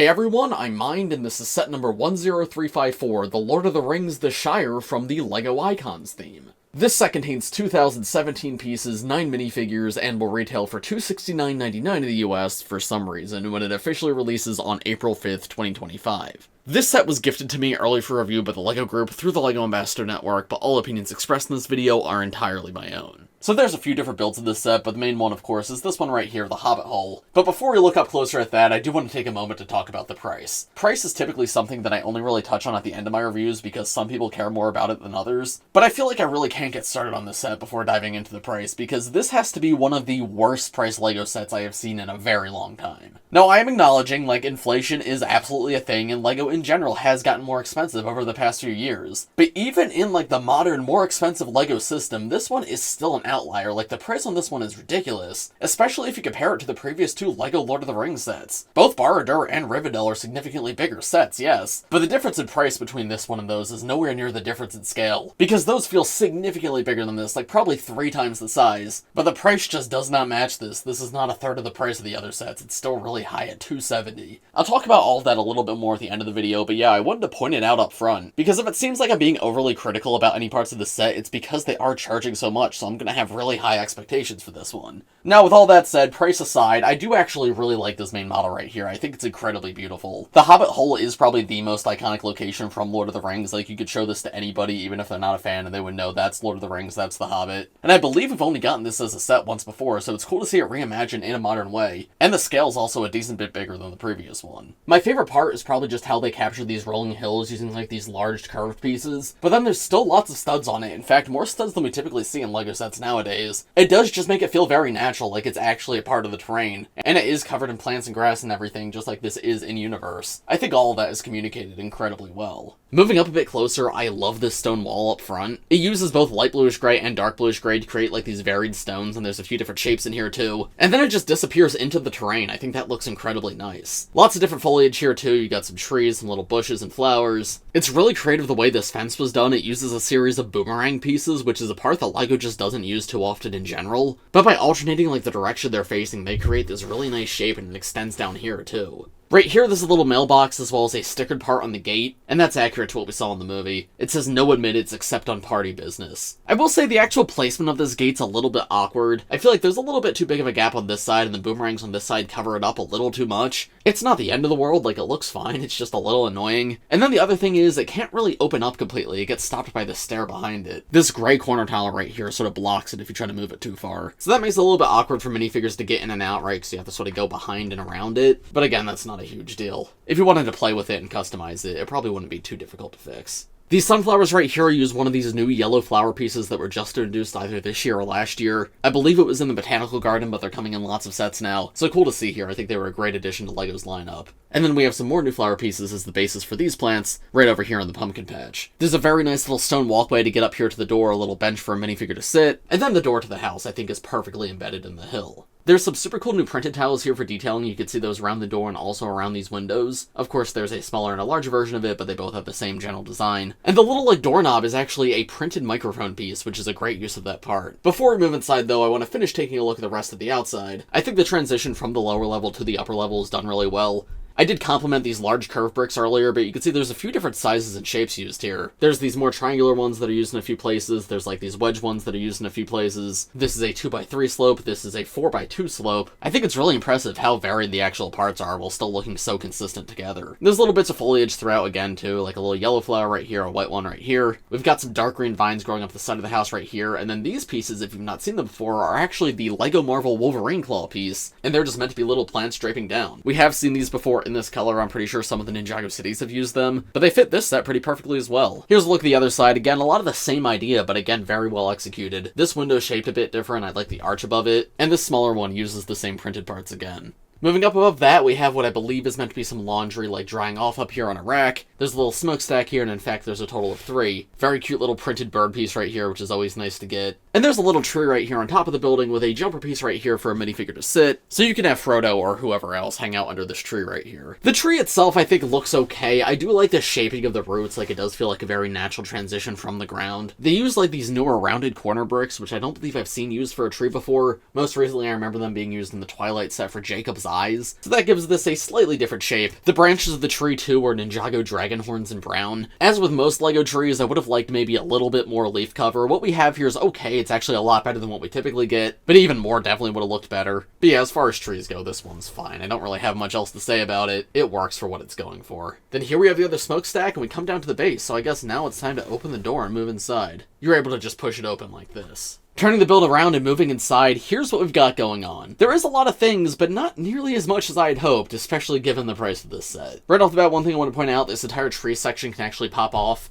Hey everyone, I'm Mind, and this is set number 10354, The Lord of the Rings The Shire from the LEGO Icons theme. This set contains 2,017 pieces, 9 minifigures, and will retail for $269.99 in the US for some reason when it officially releases on April 5th, 2025. This set was gifted to me early for review by the LEGO Group through the LEGO Ambassador Network, but all opinions expressed in this video are entirely my own. So there's a few different builds of this set, but the main one, of course, is this one right here, the Hobbit Hull. But before we look up closer at that, I do want to take a moment to talk about the price. Price is typically something that I only really touch on at the end of my reviews because some people care more about it than others, but I feel like I really can't get started on this set before diving into the price, because this has to be one of the worst priced LEGO sets I have seen in a very long time. Now, I am acknowledging, like, inflation is absolutely a thing, and LEGO in general has gotten more expensive over the past few years. But even in, like, the modern, more expensive LEGO system, this one is still an outlier. Like, the price on this one is ridiculous, especially if you compare it to the previous two LEGO Lord of the Rings sets. Both Barad-dûr and Rivendell are significantly bigger sets, yes, but the difference in price between this one and those is nowhere near the difference in scale, because those feel significantly bigger than this, like probably 3 times the size, but the price just does not match this. This is not a third of the price of the other sets. It's still really high at $270. I'll talk about all of that a little bit more at the end of the video, but yeah, I wanted to point it out up front, because if it seems like I'm being overly critical about any parts of the set, it's because they are charging so much, so I'm gonna have really high expectations for this one. Now, with all that said, price aside, I do actually really like this main model right here. I think it's incredibly beautiful. The Hobbit Hull is probably the most iconic location from Lord of the Rings. Like, you could show this to anybody, even if they're not a fan, and they would know that's Lord of the Rings, that's the Hobbit. And I believe we've only gotten this as a set once before, so it's cool to see it reimagined in a modern way. And the scale's also a decent bit bigger than the previous one. My favorite part is probably just how they captured these rolling hills using, like, these large curved pieces, but then there's still lots of studs on it. In fact, more studs than we typically see in LEGO sets nowadays. It does just make it feel very natural, like it's actually a part of the terrain, and it is covered in plants and grass and everything, just like this is in-universe. I think all of that is communicated incredibly well. Moving up a bit closer, I love this stone wall up front. It uses both light bluish gray and dark bluish gray to create like these varied stones, and there's a few different shapes in here too. And then it just disappears into the terrain. I think that looks incredibly nice. Lots of different foliage here too. You got some trees, some little bushes and flowers. It's really creative the way this fence was done. It uses a series of boomerang pieces, which is a part that LEGO just doesn't use too often in general. But by alternating like the direction they're facing, they create this really nice shape, and it extends down here too. Right here, there's a little mailbox as well as a stickered part on the gate, and that's accurate to what we saw in the movie. It says no admittance except on party business. I will say the actual placement of this gate's a little bit awkward. I feel like there's a little bit too big of a gap on this side, and the boomerangs on this side cover it up a little too much. It's not the end of the world, like, it looks fine, it's just a little annoying. And then the other thing is, it can't really open up completely. It gets stopped by the stair behind it. This gray corner tile right here sort of blocks it if you try to move it too far. So that makes it a little bit awkward for minifigures to get in and out, right, because you have to sort of go behind and around it. But again, that's not a huge deal. If you wanted to play with it and customize it, it probably wouldn't be too difficult to fix. These sunflowers right here use one of these new yellow flower pieces that were just introduced either this year or last year. I believe it was in the botanical garden, but they're coming in lots of sets now. So cool to see here. I think they were a great addition to LEGO's lineup. And then we have some more new flower pieces as the basis for these plants, right over here on the pumpkin patch. There's a very nice little stone walkway to get up here to the door, a little bench for a minifigure to sit, and then the door to the house I think is perfectly embedded in the hill. There's some super cool new printed tiles here for detailing. You can see those around the door and also around these windows. Of course, there's a smaller and a larger version of it, but they both have the same general design. And the little, like, doorknob is actually a printed microphone piece, which is a great use of that part. Before we move inside, though, I want to finish taking a look at the rest of the outside. I think the transition from the lower level to the upper level is done really well. I did compliment these large curved bricks earlier, but you can see there's a few different sizes and shapes used here. There's these more triangular ones that are used in a few places, there's like these wedge ones that are used in a few places. This is a 2x3 slope, this is a 4x2 slope. I think it's really impressive how varied the actual parts are while still looking so consistent together. There's little bits of foliage throughout again too, like a little yellow flower right here, a white one right here. We've got some dark green vines growing up the side of the house right here, and then these pieces, if you've not seen them before, are actually the LEGO Marvel Wolverine claw piece, and they're just meant to be little plants draping down. We have seen these before in this color. I'm pretty sure some of the Ninjago cities have used them, but they fit this set pretty perfectly as well. Here's a look at the other side. Again, a lot of the same idea, but again, very well executed. This window is shaped a bit different. I like the arch above it, and this smaller one uses the same printed parts again. Moving up above that, we have what I believe is meant to be some laundry, like drying off up here on a rack. There's a little smokestack here, and in fact, there's a total of 3. Very cute little printed bird piece right here, which is always nice to get. And there's a little tree right here on top of the building with a jumper piece right here for a minifigure to sit, so you can have Frodo or whoever else hang out under this tree right here. The tree itself I think looks okay. I do like the shaping of the roots, like it does feel like a very natural transition from the ground. They use like these newer rounded corner bricks, which I don't believe I've seen used for a tree before. Most recently I remember them being used in the Twilight set for Jacob's eyes, so that gives this a slightly different shape. The branches of the tree too are Ninjago dragon horns in brown. As with most Lego trees, I would have liked maybe a little bit more leaf cover. What we have here is okay, it's actually a lot better than what we typically get, but even more definitely would have looked better. But yeah, as far as trees go, this one's fine. I don't really have much else to say about it. It works for what it's going for. Then here we have the other smokestack, and we come down to the base, so I guess now it's time to open the door and move inside. You're able to just push it open like this. Turning the build around and moving inside, here's what we've got going on. There is a lot of things, but not nearly as much as I had hoped, especially given the price of this set. Right off the bat, one thing I want to point out, this entire tree section can actually pop off.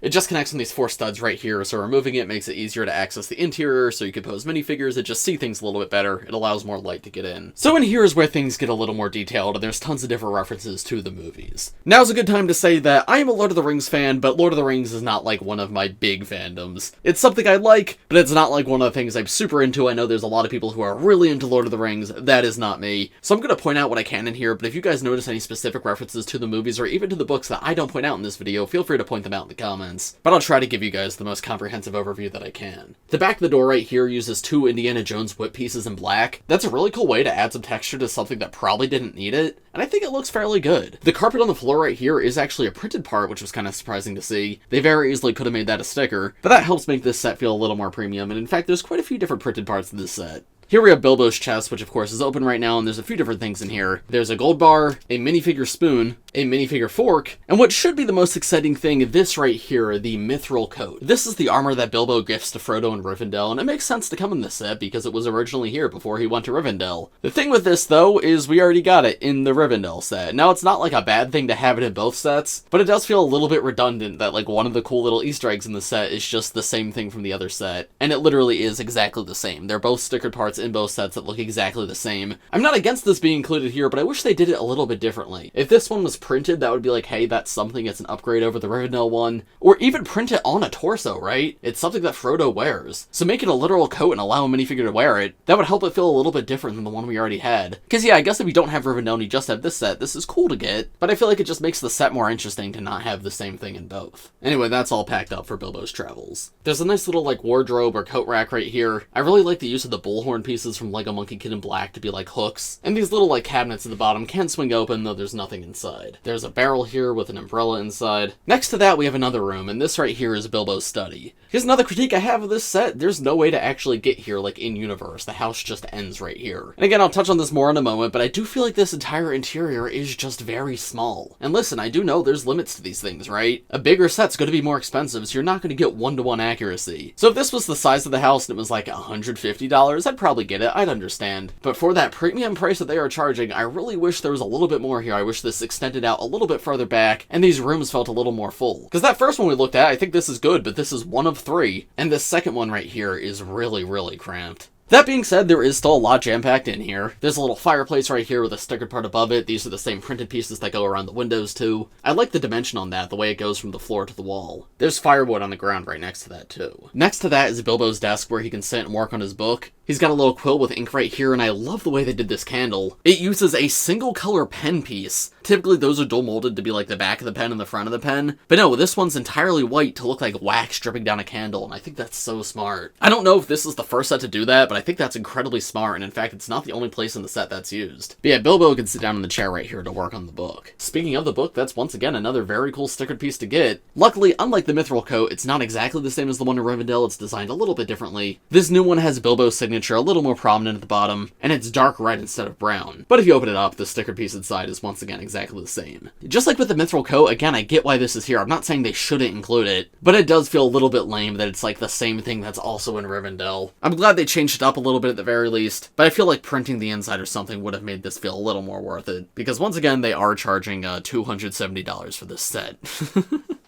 It just connects on these 4 studs right here, so removing it makes it easier to access the interior, so you can pose minifigures and just see things a little bit better. It allows more light to get in. So in here is where things get a little more detailed, and there's tons of different references to the movies. Now's a good time to say that I am a Lord of the Rings fan, but Lord of the Rings is not like one of my big fandoms. It's something I like, but it's not like one of the things I'm super into. I know there's a lot of people who are really into Lord of the Rings. That is not me. So I'm going to point out what I can in here, but if you guys notice any specific references to the movies or even to the books that I don't point out in this video, feel free to point them out in the comments. But I'll try to give you guys the most comprehensive overview that I can. The back of the door right here uses 2 Indiana Jones whip pieces in black. That's a really cool way to add some texture to something that probably didn't need it, and I think it looks fairly good. The carpet on the floor right here is actually a printed part, which was kind of surprising to see. They very easily could have made that a sticker, but that helps make this set feel a little more premium, and in fact there's quite a few different printed parts in this set. Here we have Bilbo's chest, which of course is open right now, and there's a few different things in here. There's a gold bar, a minifigure spoon, a minifigure fork, and what should be the most exciting thing, this right here, the mithril coat. This is the armor that Bilbo gifts to Frodo in Rivendell, and it makes sense to come in this set because it was originally here before he went to Rivendell. The thing with this, though, is we already got it in the Rivendell set. Now, it's not like a bad thing to have it in both sets, but it does feel a little bit redundant that like one of the cool little Easter eggs in the set is just the same thing from the other set, and it literally is exactly the same. They're both stickered parts in both sets that look exactly the same. I'm not against this being included here, but I wish they did it a little bit differently. If this one was printed, that would be like, hey, that's something, it's an upgrade over the Rivendell one. Or even print it on a torso, right? It's something that Frodo wears. So make it a literal coat and allow a minifigure to wear it. That would help it feel a little bit different than the one we already had. Because yeah, I guess if you don't have Rivendell and you just have this set, this is cool to get, but I feel like it just makes the set more interesting to not have the same thing in both. Anyway, that's all packed up for Bilbo's travels. There's a nice little like wardrobe or coat rack right here. I really like the use of the bullhorn pieces from Lego Monkey Kid in Black to be like hooks. And these little like cabinets at the bottom can swing open, though there's nothing inside. There's a barrel here with an umbrella inside. Next to that we have another room, and this right here is Bilbo's study. Here's another critique I have of this set. There's no way to actually get here like in universe. The house just ends right here. And again, I'll touch on this more in a moment, but I do feel like this entire interior is just very small. And listen, I do know there's limits to these things, right? A bigger set's going to be more expensive, so you're not going to get one-to-one accuracy. So if this was the size of the house and it was like $150, I'd probably get it. I'd understand. But for that premium price that they are charging, I really wish there was a little bit more here. I wish this extended out a little bit further back, and these rooms felt a little more full. Because that first one we looked at, I think this is good, but this is one of 3, and this second one right here is really, really cramped. That being said, there is still a lot jam-packed in here. There's a little fireplace right here with a stickered part above it. These are the same printed pieces that go around the windows too. I like the dimension on that, the way it goes from the floor to the wall. There's firewood on the ground right next to that too. Next to that is Bilbo's desk where he can sit and work on his book. He's got a little quill with ink right here, and I love the way they did this candle. It uses a single color pen piece. Typically those are dual molded to be like the back of the pen and the front of the pen, but no, this one's entirely white to look like wax dripping down a candle, and I think that's so smart. I don't know if this is the first set to do that, but I think that's incredibly smart, and in fact it's not the only place in the set that's used. But yeah, Bilbo can sit down in the chair right here to work on the book. Speaking of the book, that's once again another very cool stickered piece to get. Luckily, unlike the mithril coat, it's not exactly the same as the one in Rivendell. It's designed a little bit differently. This new one has Bilbo's signature a little more prominent at the bottom, and it's dark red instead of brown. But if you open it up, the stickered piece inside is once again exactly the same. Just like with the mithril coat, again, I get why this is here. I'm not saying they shouldn't include it, but it does feel a little bit lame that it's like the same thing that's also in Rivendell. I'm glad they changed it up a little bit at the very least, but I feel like printing the inside or something would have made this feel a little more worth it, because once again, they are charging $270 for this set.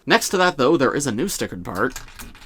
Next to that, though, there is a new stickered part.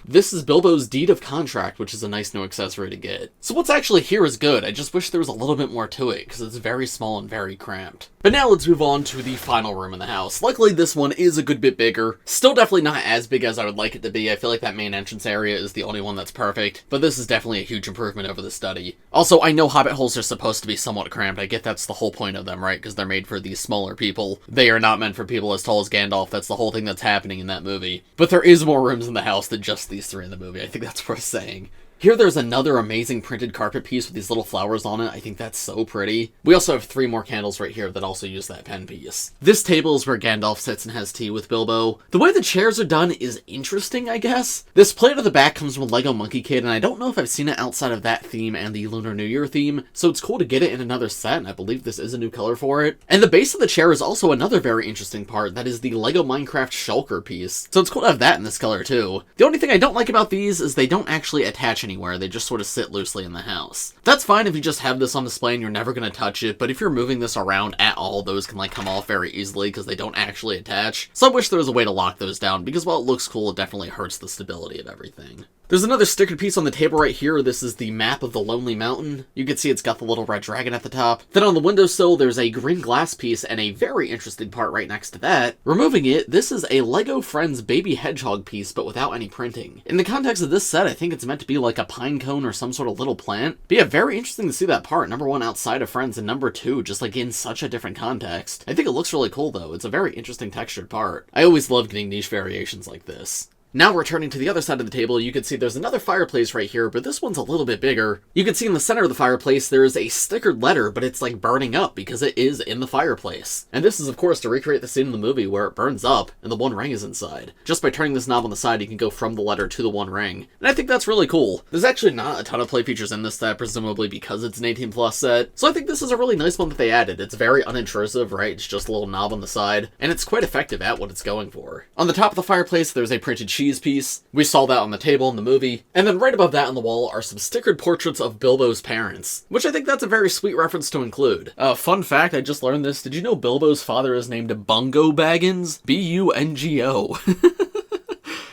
This is Bilbo's deed of contract, which is a nice new accessory to get. So what's actually here is good, I just wish there was a little bit more to it, because it's very small and very cramped. But now let's move on to the final room in the house. Luckily this one is a good bit bigger. Still definitely not as big as I would like it to be. I feel like that main entrance area is the only one that's perfect, but this is definitely a huge improvement over the study. Also, I know Hobbit holes are supposed to be somewhat cramped. I get that's the whole point of them, right? Because they're made for these smaller people. They are not meant for people as tall as Gandalf. That's the whole thing that's happening in that movie. But there is more rooms in the house than just these three in the movie. I think that's worth saying. Here there's another amazing printed carpet piece with these little flowers on it. I think that's so pretty. We also have 3 more candles right here that also use that pen piece. This table is where Gandalf sits and has tea with Bilbo. The way the chairs are done is interesting, I guess. This plate at the back comes from Lego Monkey Kid, and I don't know if I've seen it outside of that theme and the Lunar New Year theme, so it's cool to get it in another set, and I believe this is a new color for it. And the base of the chair is also another very interesting part. That is the Lego Minecraft shulker piece. So it's cool to have that in this color too. The only thing I don't like about these is they don't actually attach anywhere. They just sort of sit loosely in the house. That's fine if you just have this on display and you're never going to touch it, but if you're moving this around at all, those can like come off very easily because they don't actually attach. So I wish there was a way to lock those down, because while it looks cool, it definitely hurts the stability of everything. There's another stickered piece on the table right here. This is the map of the Lonely Mountain. You can see it's got the little red dragon at the top. Then on the windowsill, there's a green glass piece and a very interesting part right next to that. Removing it, this is a Lego Friends baby hedgehog piece, but without any printing. In the context of this set, I think it's meant to be like a pine cone or some sort of little plant. But yeah, very interesting to see that part. Number 1 outside of Friends, and number 2 just like in such a different context. I think it looks really cool though. It's a very interesting textured part. I always love getting niche variations like this. Now returning to the other side of the table, you can see there's another fireplace right here, but this one's a little bit bigger. You can see in the center of the fireplace there is a stickered letter, but it's like burning up because it is in the fireplace. And this is of course to recreate the scene in the movie where it burns up and the One Ring is inside. Just by turning this knob on the side, you can go from the letter to the One Ring. And I think that's really cool. There's actually not a ton of play features in this set, presumably because it's an 18+ set. So I think this is a really nice one that they added. It's very unintrusive, right? It's just a little knob on the side, and it's quite effective at what it's going for. On the top of the fireplace, there's a printed cheese piece. We saw that on the table in the movie. And then right above that on the wall are some stickered portraits of Bilbo's parents, which I think that's a very sweet reference to include. Fun fact, I just learned this. Did you know Bilbo's father is named Bungo Baggins? B-U-N-G-O.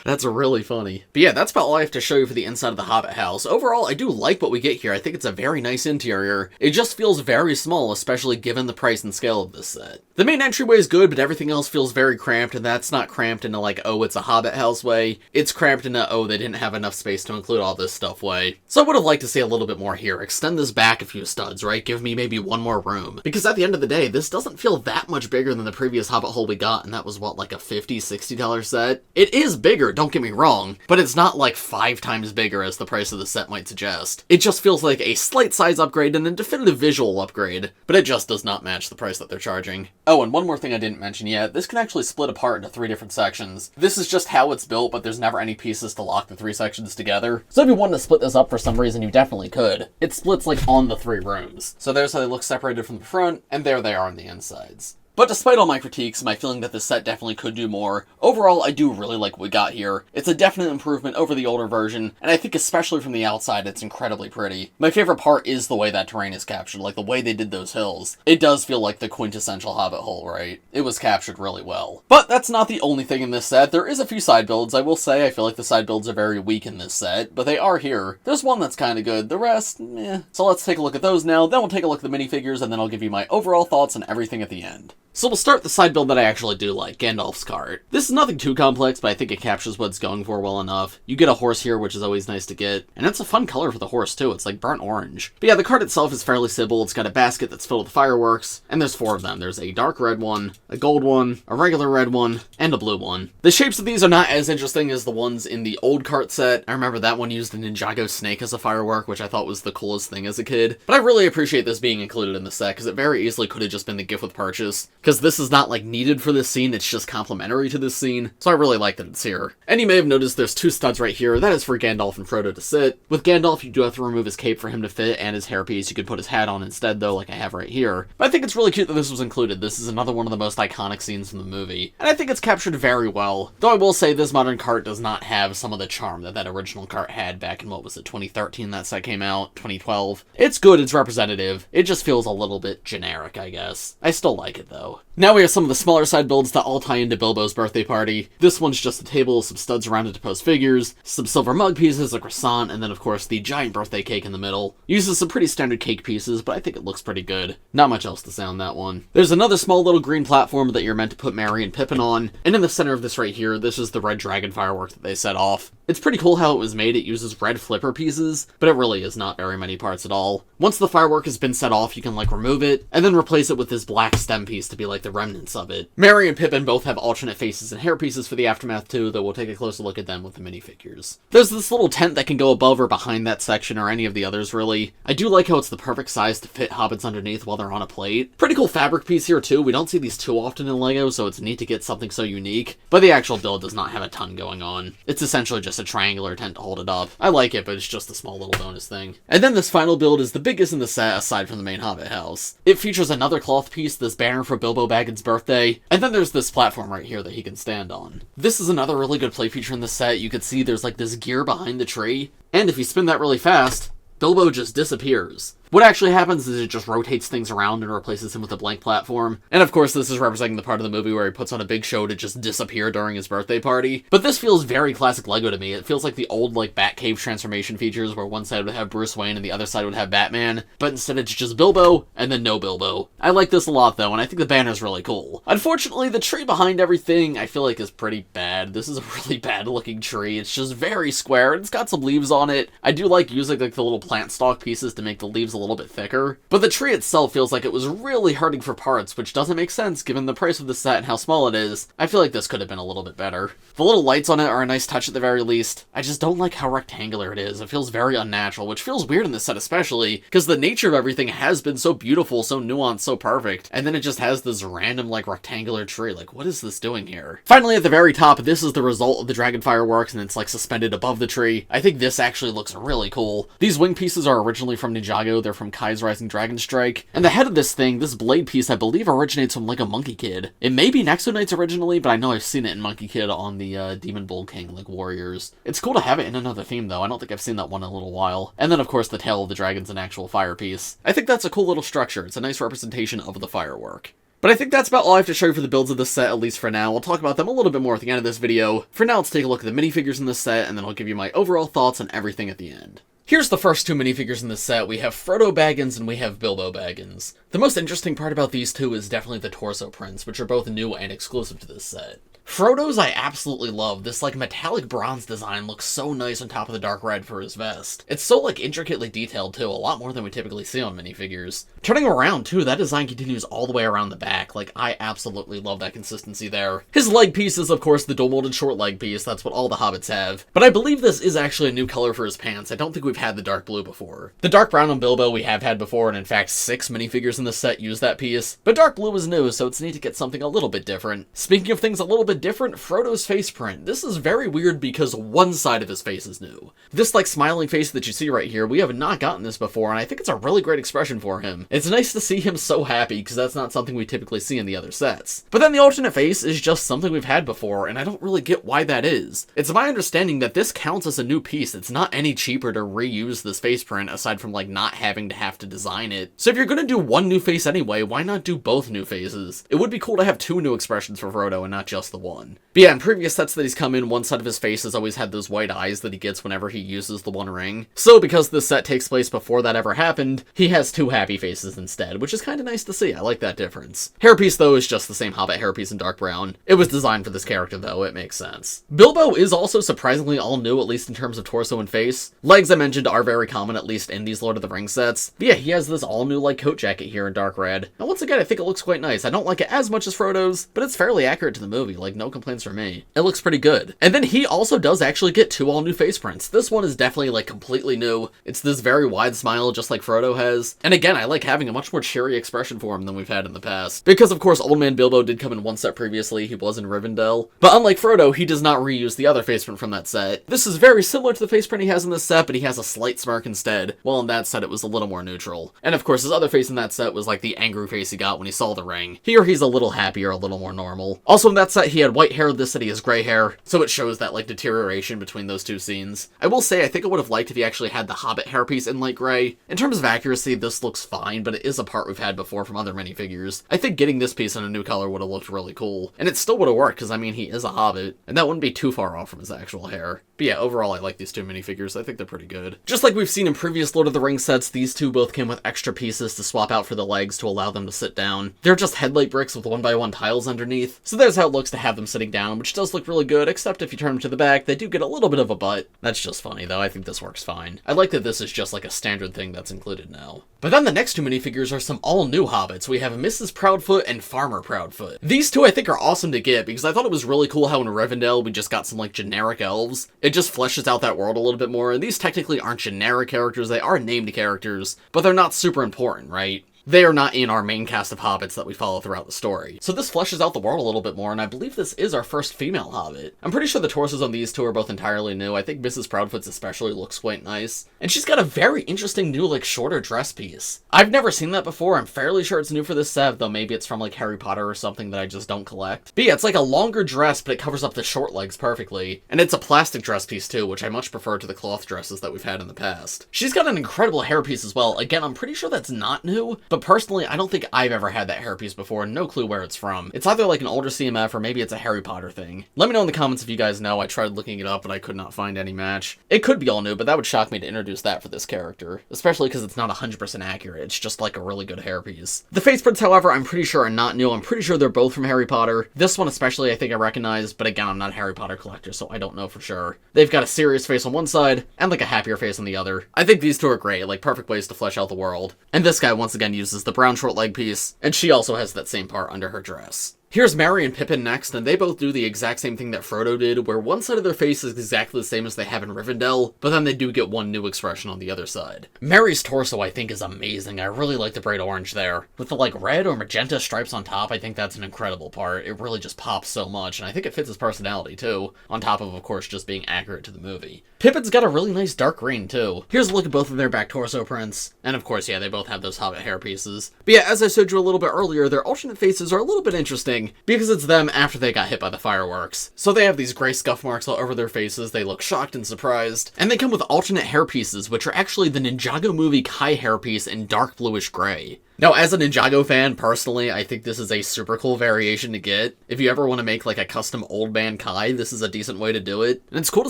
That's really funny. But yeah, that's about all I have to show you for the inside of the Hobbit house. Overall, I do like what we get here. I think it's a very nice interior. It just feels very small, especially given the price and scale of this set. The main entryway is good, but everything else feels very cramped, and that's not cramped in a like, oh, it's a Hobbit house way. It's cramped in a, oh, they didn't have enough space to include all this stuff way. So I would have liked to see a little bit more here. Extend this back a few studs, right? Give me maybe one more room. Because at the end of the day, this doesn't feel that much bigger than the previous Hobbit hole we got, and that was what, like a $50, $60 set? It is bigger, don't get me wrong, but it's not like 5 times bigger as the price of the set might suggest. It just feels like a slight size upgrade and a definitive visual upgrade, but it just does not match the price that they're charging. Oh, and one more thing I didn't mention yet, this can actually split apart into 3 different sections. This is just how it's built, but there's never any pieces to lock the 3 sections together. So if you wanted to split this up for some reason, you definitely could. It splits like on the 3 rooms. So there's how they look separated from the front, and there they are on the insides. But despite all my critiques and my feeling that this set definitely could do more, overall I do really like what we got here. It's a definite improvement over the older version, and I think especially from the outside it's incredibly pretty. My favorite part is the way that terrain is captured, like the way they did those hills. It does feel like the quintessential Hobbit hole, right? It was captured really well. But that's not the only thing in this set. There is a few side builds. I will say I feel like the side builds are very weak in this set, but they are here. There's one that's kind of good, the rest, meh. So let's take a look at those now, then we'll take a look at the minifigures, and then I'll give you my overall thoughts on everything at the end. So we'll start the side build that I actually do like, Gandalf's cart. This is nothing too complex, but I think it captures what it's going for well enough. You get a horse here, which is always nice to get, and it's a fun color for the horse too, it's like burnt orange. But yeah, the cart itself is fairly simple. It's got a basket that's filled with fireworks, and there's 4 of them. There's a dark red one, a gold one, a regular red one, and a blue one. The shapes of these are not as interesting as the ones in the old cart set. I remember that one used a Ninjago snake as a firework, which I thought was the coolest thing as a kid. But I really appreciate this being included in the set, because it very easily could have just been the gift with purchase, because this is not like needed for this scene, it's just complementary to this scene, so I really like that it's here. And you may have noticed there's 2 studs right here. That is for Gandalf and Frodo to sit. With Gandalf, you do have to remove his cape for him to fit, and his hairpiece. You could put his hat on instead though, like I have right here. But I think it's really cute that this was included. This is another one of the most iconic scenes from the movie, and I think it's captured very well. Though I will say this modern cart does not have some of the charm that that original cart had back in, what was it, 2013 that set came out, 2012. It's good, it's representative. It just feels a little bit generic, I guess. I still like it though. Bilbo. Now we have some of the smaller side builds that all tie into Bilbo's birthday party. This one's just a table, some studs around it to pose figures, some silver mug pieces, a croissant, and then of course the giant birthday cake in the middle. Uses some pretty standard cake pieces, but I think it looks pretty good. Not much else to say on that one. There's another small little green platform that you're meant to put Merry and Pippin on, and in the center of this right here, this is the red dragon firework that they set off. It's pretty cool how it was made. It uses red flipper pieces, but it really is not very many parts at all. Once the firework has been set off, you can like remove it, and then replace it with this black stem piece to be like the remnants of it. Merry and Pippin both have alternate faces and hair pieces for the aftermath too, though we'll take a closer look at them with the minifigures. There's this little tent that can go above or behind that section, or any of the others really. I do like how it's the perfect size to fit hobbits underneath while they're on a plate. Pretty cool fabric piece here too. We don't see these too often in LEGO, so it's neat to get something so unique, but the actual build does not have a ton going on. It's essentially just a triangular tent to hold it up. I like it, but it's just a small little bonus thing. And then this final build is the biggest in the set aside from the main Hobbit house. It features another cloth piece, this banner for Bilbo Baggins' birthday, and then there's this platform right here that he can stand on. This is another really good play feature in the set. You can see there's like this gear behind the tree, and if you spin that really fast, Bilbo just disappears. What actually happens is it just rotates things around and replaces him with a blank platform. And of course, this is representing the part of the movie where he puts on a big show to just disappear during his birthday party. But this feels very classic LEGO to me. It feels like the old, like, Batcave transformation features where one side would have Bruce Wayne and the other side would have Batman. But instead it's just Bilbo, and then no Bilbo. I like this a lot, though, and I think the banner's really cool. Unfortunately, the tree behind everything, I feel like is pretty bad. This is a really bad-looking tree. It's just very square, and it's got some leaves on it. I do like using, like, the little plant stalk pieces to make the leaves a little bit thicker. But the tree itself feels like it was really hurting for parts, which doesn't make sense given the price of the set and how small it is. I feel like this could have been a little bit better. The little lights on it are a nice touch at the very least. I just don't like how rectangular it is. It feels very unnatural, which feels weird in this set especially, because the nature of everything has been so beautiful, so nuanced, so perfect, and then it just has this random, like, rectangular tree. Like, what is this doing here? Finally, at the very top, this is the result of the dragon fireworks, and it's, like, suspended above the tree. I think this actually looks really cool. These wing pieces are originally from Ninjago. They're from Kai's Rising Dragon Strike. And the head of this thing, this blade piece, I believe originates from like a Monkey Kid. It may be Nexo Knights originally, but I know I've seen it in Monkey Kid on the Demon Bull King, like Warriors. It's cool to have it in another theme though. I don't think I've seen that one in a little while. And then of course the tail of the dragon's an actual fire piece. I think that's a cool little structure. It's a nice representation of the firework. But I think that's about all I have to show you for the builds of this set, at least for now. I'll talk about them a little bit more at the end of this video. For now, let's take a look at the minifigures in this set, and then I'll give you my overall thoughts on everything at the end. Here's the first two minifigures in this set. We have Frodo Baggins and we have Bilbo Baggins. The most interesting part about these two is definitely the torso prints, which are both new and exclusive to this set. Frodo's I absolutely love. This like metallic bronze design looks so nice on top of the dark red for his vest. It's so like intricately detailed too, a lot more than we typically see on minifigures. Turning around too, that design continues all the way around the back. Like I absolutely love that consistency there. His leg piece is of course the dual molded short leg piece, that's what all the hobbits have. But I believe this is actually a new color for his pants. I don't think we've had the dark blue before. The dark brown on Bilbo we have had before, and in fact 6 minifigures in the set use that piece. But dark blue is new, so it's neat to get something a little bit different. Speaking of things a little bit different, Frodo's face print. This is very weird because one side of his face is new. This like smiling face that you see right here, we have not gotten this before, and I think it's a really great expression for him. It's nice to see him so happy because that's not something we typically see in the other sets. But then the alternate face is just something we've had before, and I don't really get why that is. It's my understanding that this counts as a new piece. It's not any cheaper to reuse this face print aside from like not having to have to design it. So if you're gonna do one new face anyway, why not do both new faces? It would be cool to have 2 new expressions for Frodo and not just the one. But yeah, in previous sets that he's come in, one side of his face has always had those white eyes that he gets whenever he uses the One Ring. So because this set takes place before that ever happened, he has 2 happy faces instead, which is kind of nice to see. I like that difference. Hairpiece though is just the same Hobbit hairpiece in dark brown. It was designed for this character though, it makes sense. Bilbo is also surprisingly all new, at least in terms of torso and face. Legs I mentioned are very common, at least in these Lord of the Rings sets. But yeah, he has this all new like coat jacket here in dark red. And once again, I think it looks quite nice. I don't like it as much as Frodo's, but it's fairly accurate to the movie, like no complaints from me. It looks pretty good. And then he also does actually get 2 all new face prints. This one is definitely like completely new. It's this very wide smile just like Frodo has. And again, I like having a much more cheery expression for him than we've had in the past. Because of course Old Man Bilbo did come in one set previously, he was in Rivendell. But unlike Frodo, he does not reuse the other face print from that set. This is very similar to the face print he has in this set, but he has a slight smirk instead. While in that set it was a little more neutral. And of course his other face in that set was like the angry face he got when he saw the ring. Here he's a little happier, a little more normal. Also in that set he had white hair, this said he has gray hair, so it shows that, like, deterioration between those two scenes. I will say, I think I would have liked if he actually had the Hobbit hairpiece in light gray. In terms of accuracy, this looks fine, but it is a part we've had before from other minifigures. I think getting this piece in a new color would have looked really cool, and it still would have worked, because, I mean, he is a Hobbit, and that wouldn't be too far off from his actual hair. But yeah, overall, I like these two minifigures. I think they're pretty good. Just like we've seen in previous Lord of the Rings sets, these two both came with extra pieces to swap out for the legs to allow them to sit down. They're just headlight bricks with 1x1 tiles underneath, so there's how it looks to have them sitting down, which does look really good, except if you turn them to the back, they do get a little bit of a butt. That's just funny, though. I think this works fine. I like that this is just like a standard thing that's included now. But then the next two minifigures are some all-new Hobbits. We have Mrs. Proudfoot and Farmer Proudfoot. These two I think are awesome to get, because I thought it was really cool how in Rivendell we just got some, like, generic elves. It just fleshes out that world a little bit more, and these technically aren't generic characters, they are named characters, but they're not super important, right? They are not in our main cast of hobbits that we follow throughout the story. So this fleshes out the world a little bit more, and I believe this is our first female hobbit. I'm pretty sure the torsos on these two are both entirely new. I think Mrs. Proudfoot's especially looks quite nice. And she's got a very interesting new, like, shorter dress piece. I've never seen that before. I'm fairly sure it's new for this set, though maybe it's from, like, Harry Potter or something that I just don't collect. But yeah, it's like a longer dress, but it covers up the short legs perfectly. And it's a plastic dress piece too, which I much prefer to the cloth dresses that we've had in the past. She's got an incredible hairpiece as well. Again, I'm pretty sure that's not new, but personally, I don't think I've ever had that hairpiece before, no clue where it's from. It's either like an older CMF or maybe it's a Harry Potter thing. Let me know in the comments if you guys know. I tried looking it up, but I could not find any match. It could be all new, but that would shock me to introduce that for this character, especially because it's not 100% accurate. It's just like a really good hairpiece. The face prints, however, I'm pretty sure are not new. I'm pretty sure they're both from Harry Potter. This one especially I think I recognize, but again, I'm not a Harry Potter collector, so I don't know for sure. They've got a serious face on one side and like a happier face on the other. I think these two are great, like perfect ways to flesh out the world. And this guy once again uses the brown short leg piece, and she also has that same part under her dress. Here's Merry and Pippin next, and they both do the exact same thing that Frodo did, where one side of their face is exactly the same as they have in Rivendell, but then they do get one new expression on the other side. Merry's torso, I think, is amazing. I really like the bright orange there. With the, like, red or magenta stripes on top, I think that's an incredible part. It really just pops so much, and I think it fits his personality, too, on top of course, just being accurate to the movie. Pippin's got a really nice dark green, too. Here's a look at both of their back torso prints, and of course, yeah, they both have those Hobbit hair pieces. But yeah, as I showed you a little bit earlier, their alternate faces are a little bit interesting, because it's them after they got hit by the fireworks. So they have these gray scuff marks all over their faces, they look shocked and surprised, and they come with alternate hair pieces, which are actually the Ninjago movie Kai hairpiece in dark bluish gray. Now, as a Ninjago fan, personally, I think this is a super cool variation to get. If you ever want to make, like, a custom old man Kai, this is a decent way to do it. And it's cool to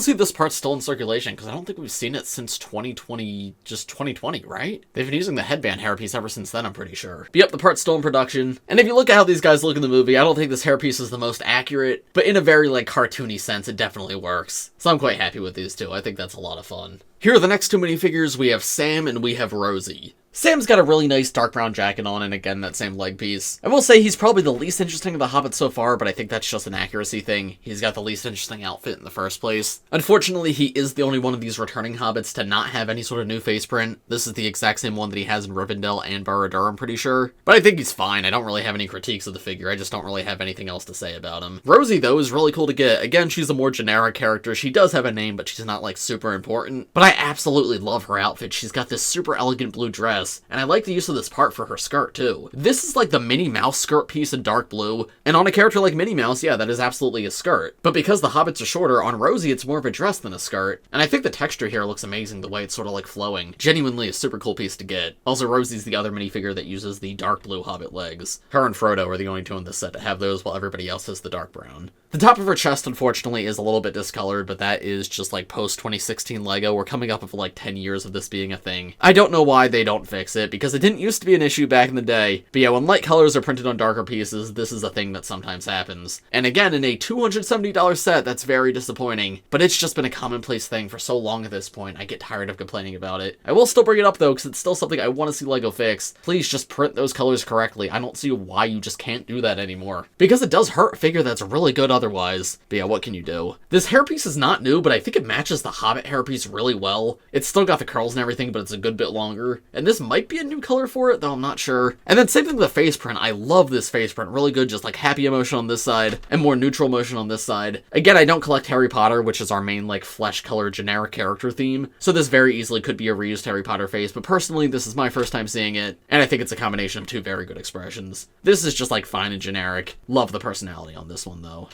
see this part still in circulation, because I don't think we've seen it since 2020, just 2020, right? They've been using the headband hairpiece ever since then, I'm pretty sure. But yep, the part's still in production. And if you look at how these guys look in the movie, I don't think this hairpiece is the most accurate, but in a very, like, cartoony sense, it definitely works. So I'm quite happy with these two. I think that's a lot of fun. Here are the next two minifigures. We have Sam and we have Rosie. Sam's got a really nice dark brown jacket on, and again, that same leg piece. I will say he's probably the least interesting of the Hobbits so far, but I think that's just an accuracy thing. He's got the least interesting outfit in the first place. Unfortunately, he is the only one of these returning Hobbits to not have any sort of new face print. This is the exact same one that he has in Rivendell and Barad-dûr, I'm pretty sure. But I think he's fine. I don't really have any critiques of the figure. I just don't really have anything else to say about him. Rosie, though, is really cool to get. Again, she's a more generic character. She does have a name, but she's not, like, super important. But I absolutely love her outfit. She's got this super elegant blue dress, and I like the use of this part for her skirt, too. This is like the Minnie Mouse skirt piece in dark blue, and on a character like Minnie Mouse, yeah, that is absolutely a skirt. But because the Hobbits are shorter, on Rosie it's more of a dress than a skirt, and I think the texture here looks amazing, the way it's sort of like flowing. Genuinely a super cool piece to get. Also, Rosie's the other minifigure that uses the dark blue Hobbit legs. Her and Frodo are the only two in this set to have those, while everybody else has the dark brown. The top of her chest, unfortunately, is a little bit discolored, but that is just like post-2016 LEGO. We're coming up with like 10 years of this being a thing. I don't know why they don't fix it, because it didn't used to be an issue back in the day. But yeah, when light colors are printed on darker pieces, this is a thing that sometimes happens. And again, in a $270 set, that's very disappointing. But it's just been a commonplace thing for so long at this point, I get tired of complaining about it. I will still bring it up though, because it's still something I want to see LEGO fix. Please just print those colors correctly. I don't see why you just can't do that anymore. Because it does hurt a figure that's really good otherwise. But yeah, what can you do? This hairpiece is not new, but I think it matches the Hobbit hairpiece really well. It's still got the curls and everything, but it's a good bit longer. And this might be a new color for it, though I'm not sure. And then same thing with the face print. I love this face print. Really good, just like happy emotion on this side, and more neutral emotion on this side. Again, I don't collect Harry Potter, which is our main like flesh color generic character theme, so this very easily could be a reused Harry Potter face, but personally, this is my first time seeing it, and I think it's a combination of two very good expressions. This is just like fine and generic. Love the personality on this one, though.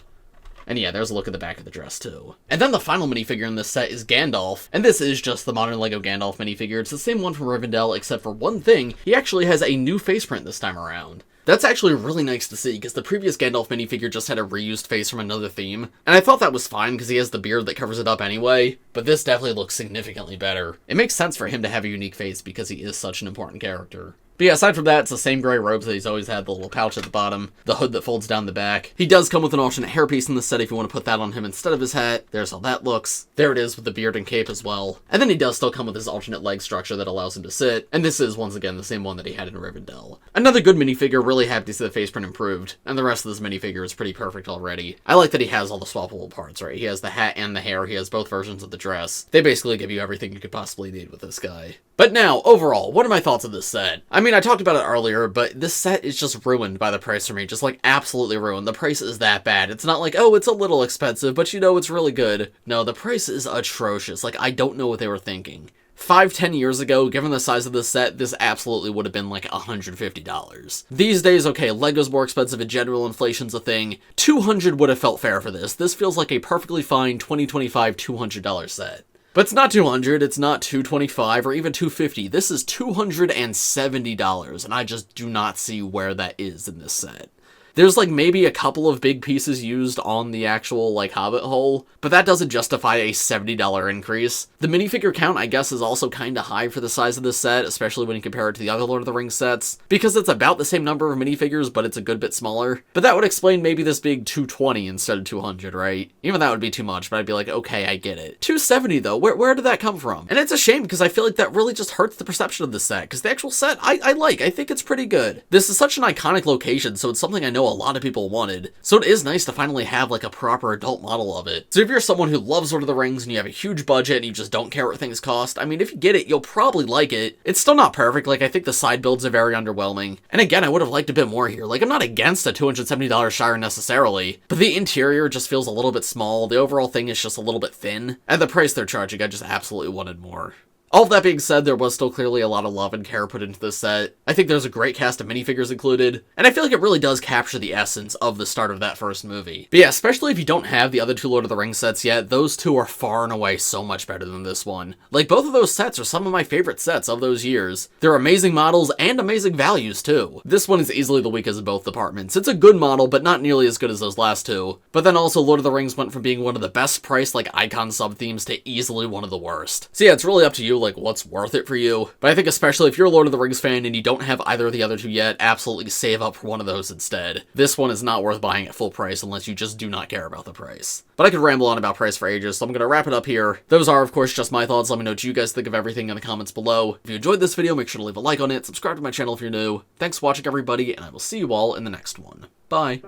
And yeah, there's a look at the back of the dress too. And then the final minifigure in this set is Gandalf, and this is just the modern LEGO Gandalf minifigure. It's the same one from Rivendell, except for one thing, he actually has a new face print this time around. That's actually really nice to see, because the previous Gandalf minifigure just had a reused face from another theme, and I thought that was fine because he has the beard that covers it up anyway, but this definitely looks significantly better. It makes sense for him to have a unique face because he is such an important character. But yeah, aside from that, it's the same gray robes that he's always had, the little pouch at the bottom, the hood that folds down the back. He does come with an alternate hairpiece in the set if you want to put that on him instead of his hat. There's how that looks. There it is with the beard and cape as well. And then he does still come with his alternate leg structure that allows him to sit, and this is, once again, the same one that he had in Rivendell. Another good minifigure, really happy to see the face print improved, and the rest of this minifigure is pretty perfect already. I like that he has all the swappable parts, right? He has the hat and the hair, he has both versions of the dress. They basically give you everything you could possibly need with this guy. But now, overall, what are my thoughts of this set? I mean, I talked about it earlier, but this set is just ruined by the price for me. Just, like, absolutely ruined. The price is that bad. It's not like, oh, it's a little expensive, but you know, it's really good. No, the price is atrocious. Like, I don't know what they were thinking. 5-10 years ago, given the size of this set, this absolutely would have been like $150. These days, okay, LEGO's more expensive and general inflation's a thing. $200 would have felt fair for this. This feels like a perfectly fine 2025 $200 set. But it's not $200, it's not $225 or even $250. This is $270, and I just do not see where that is in this set. There's like maybe a couple of big pieces used on the actual like Hobbit hull, but that doesn't justify a $70 increase. The minifigure count I guess is also kinda high for the size of this set, especially when you compare it to the other Lord of the Rings sets, because it's about the same number of minifigures, but it's a good bit smaller. But that would explain maybe this being $220 instead of $200, right? Even that would be too much, but I'd be like, okay, I get it. $270 though, where did that come from? And it's a shame because I feel like that really just hurts the perception of the set, because the actual set, I think it's pretty good. This is such an iconic location, so it's something I know a lot of people wanted, so it is nice to finally have like a proper adult model of it. So if you're someone who loves Lord of the Rings and you have a huge budget and you just don't care what things cost, I mean, if you get it, you'll probably like it. It's still not perfect, like I think the side builds are very underwhelming, and again, I would have liked a bit more here. Like, I'm not against a $270 Shire necessarily, but the interior just feels a little bit small, the overall thing is just a little bit thin. At the price they're charging, I just absolutely wanted more. All of that being said, there was still clearly a lot of love and care put into this set. I think there's a great cast of minifigures included, and I feel like it really does capture the essence of the start of that first movie. But yeah, especially if you don't have the other two Lord of the Rings sets yet, those two are far and away so much better than this one. Like, both of those sets are some of my favorite sets of those years. They're amazing models and amazing values too. This one is easily the weakest of both departments. It's a good model, but not nearly as good as those last two. But then also, Lord of the Rings went from being one of the best priced, like, icon sub-themes to easily one of the worst. So yeah, it's really up to you, like, what's worth it for you. But I think especially if you're a Lord of the Rings fan and you don't have either of the other two yet, absolutely save up for one of those instead. This one is not worth buying at full price unless you just do not care about the price. But I could ramble on about price for ages, so I'm going to wrap it up here. Those are, of course, just my thoughts. Let me know what you guys think of everything in the comments below. If you enjoyed this video, make sure to leave a like on it, subscribe to my channel if you're new. Thanks for watching, everybody, and I will see you all in the next one. Bye!